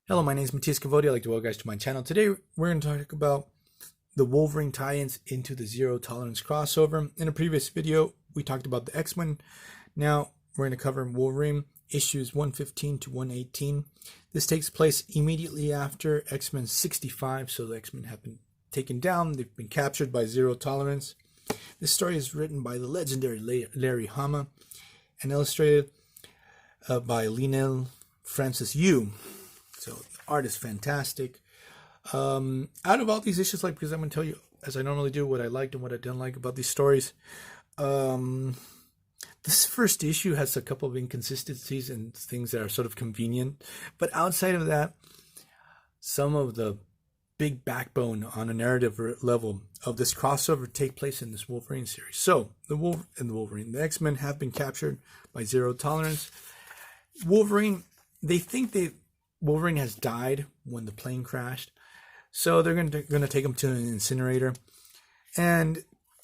Hello, my name is Matthias Cavodi. I'd like to welcome you guys to my channel. Today, we're going to talk about the Wolverine tie-ins into the Zero Tolerance crossover. In a previous video, we talked about the X-Men. Now, we're going to cover Wolverine issues 115 to 118. This takes place immediately after X-Men 65, so the X-Men have been taken down. They've been captured by Zero Tolerance. This story is written by the legendary Larry Hama and illustrated by Leinil Francis Yu. So the art is fantastic. Out of all these issues, because I'm going to tell you, as I normally do, what I liked and what I didn't like about these stories. This first issue has a couple of inconsistencies and things that are sort of convenient. But outside of that, some of the big backbone on a narrative level of this crossover take place in this Wolverine series. So the X-Men have been captured by Zero Tolerance. Wolverine Wolverine has died when the plane crashed, so they're going to take him to an incinerator, and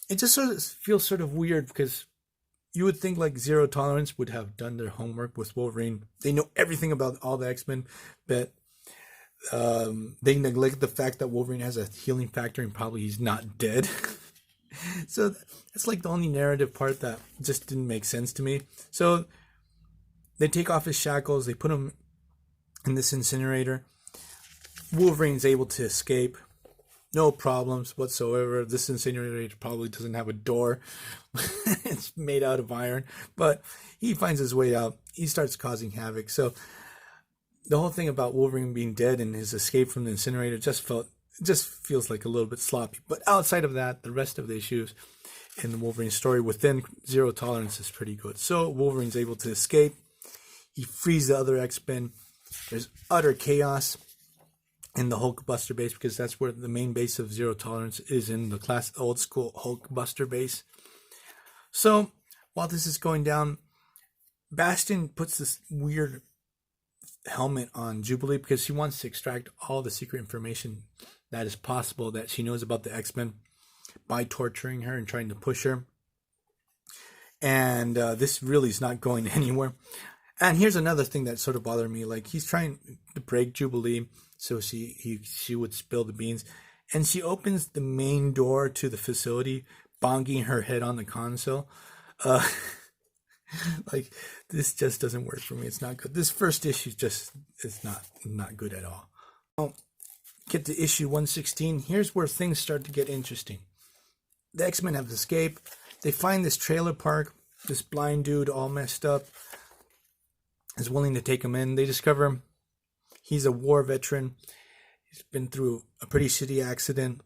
it just sort of feels sort of weird because you would think like Zero Tolerance would have done their homework with Wolverine. They know everything about all the X-Men, but they neglect the fact that Wolverine has a healing factor and probably he's not dead. So that's like the only narrative part that just didn't make sense to me. So they take off his shackles, they put him in this incinerator. Wolverine's able to escape, no problems whatsoever. This incinerator probably doesn't have a door. It's made out of iron, but he finds his way out. He starts causing havoc. So the whole thing about Wolverine being dead and his escape from the incinerator just feels like a little bit sloppy. But outside of that, the rest of the issues in the Wolverine story within Zero Tolerance is pretty good. So Wolverine's able to escape. He frees the other X-Men. There's utter chaos in the Hulkbuster Base because that's where the main base of Zero Tolerance is, in the old school Hulkbuster Base. So while this is going down, Bastion puts this weird helmet on Jubilee because she wants to extract all the secret information that is possible that she knows about the X-Men by torturing her and trying to push her. And this really is not going anywhere. And here's another thing that sort of bothered me. Like, he's trying to break Jubilee so she would spill the beans. And she opens the main door to the facility, bonging her head on the console. Like, this just doesn't work for me. It's not good. This first issue is not good at all. Now, get to issue 116. Here's where things start to get interesting. The X-Men have escaped. They find this trailer park. This blind dude all messed up is willing to take him in. They discover he's a war veteran. He's been through a pretty shitty accident.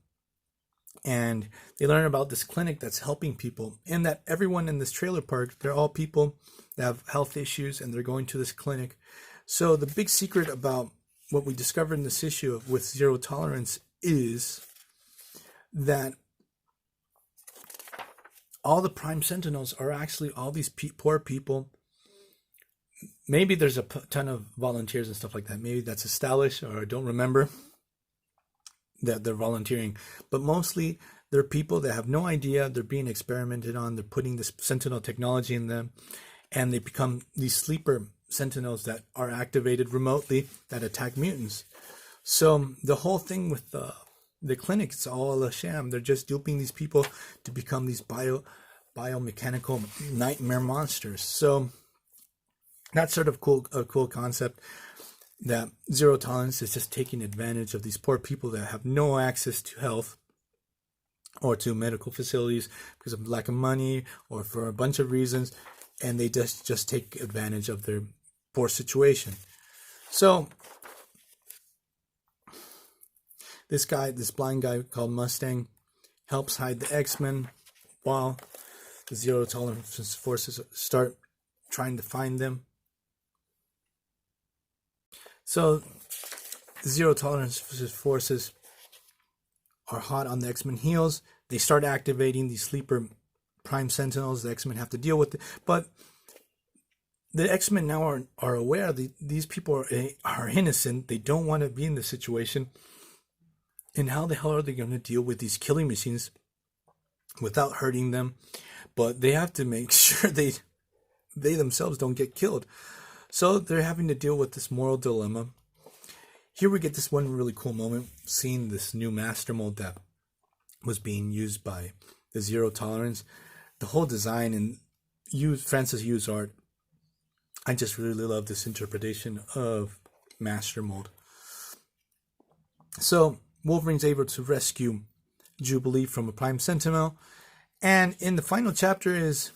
And they learn about this clinic that's helping people. And that everyone in this trailer park, they're all people that have health issues and they're going to this clinic. So the big secret about what we discovered in this issue with Zero Tolerance is that all the Prime Sentinels are actually all these poor people. Maybe there's a ton of volunteers and stuff like that. Maybe that's established, or I don't remember that they're volunteering. But mostly they're people that have no idea. They're being experimented on. They're putting this Sentinel technology in them. And they become these sleeper Sentinels that are activated remotely that attack mutants. So the whole thing with the clinic, it's all a sham. They're just duping these people to become these biomechanical nightmare monsters. So that's sort of a cool concept, that Zero Tolerance is just taking advantage of these poor people that have no access to health or to medical facilities because of lack of money or for a bunch of reasons, and they just take advantage of their poor situation. So this blind guy called Mustang, helps hide the X-Men while the Zero Tolerance forces start trying to find them. So the Zero Tolerance forces are hot on the X-Men heels. They start activating these sleeper Prime Sentinels. The X-Men have to deal with it. But the X-Men now are aware that these people are innocent. They don't want to be in this situation. And how the hell are they going to deal with these killing machines without hurting them? But they have to make sure they themselves don't get killed. So they're having to deal with this moral dilemma. here we get this one really cool moment, seeing this new master mold that was being used by the Zero Tolerance. The whole design and Francis Yu's art, I just really love this interpretation of master mold. So Wolverine's able to rescue Jubilee from a Prime Sentinel, and in the final chapter is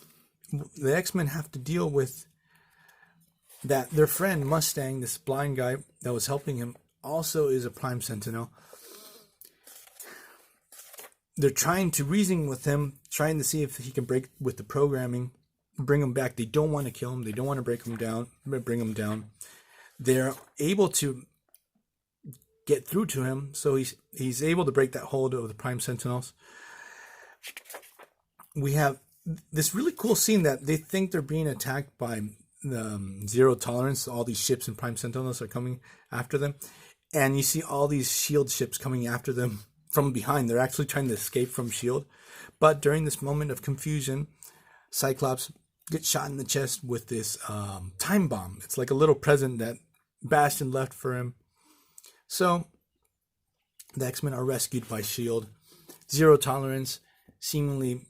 the X-Men have to deal with that their friend Mustang, this blind guy that was helping him, also is a Prime Sentinel. They're trying to reason with him, trying to see if he can break with the programming, bring him back. They don't want to kill him. They don't want to bring him down. They're able to get through to him, so he's able to break that hold of the Prime Sentinels. We have this really cool scene that they think they're being attacked by the Zero Tolerance. All these ships and Prime Sentinels are coming after them, and you see all these shield ships coming after them from behind. They're actually trying to escape from shield, but during this moment of confusion, Cyclops gets shot in the chest with this time bomb. It's like a little present that Bastion left for him. So the X-Men are rescued by shield. Zero Tolerance seemingly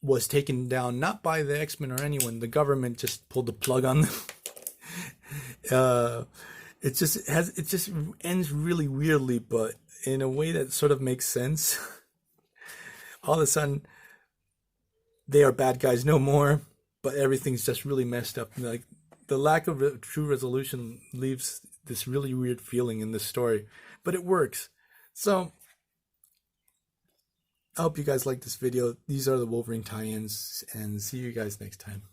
was taken down not by the X-Men or anyone. The government just pulled the plug on them. It just ends really weirdly, but in a way that sort of makes sense. All of a sudden, they are bad guys no more, but everything's just really messed up. Like the lack of a true resolution leaves this really weird feeling in this story, but it works. So I hope you guys like this video. These are the Wolverine tie-ins, and see you guys next time.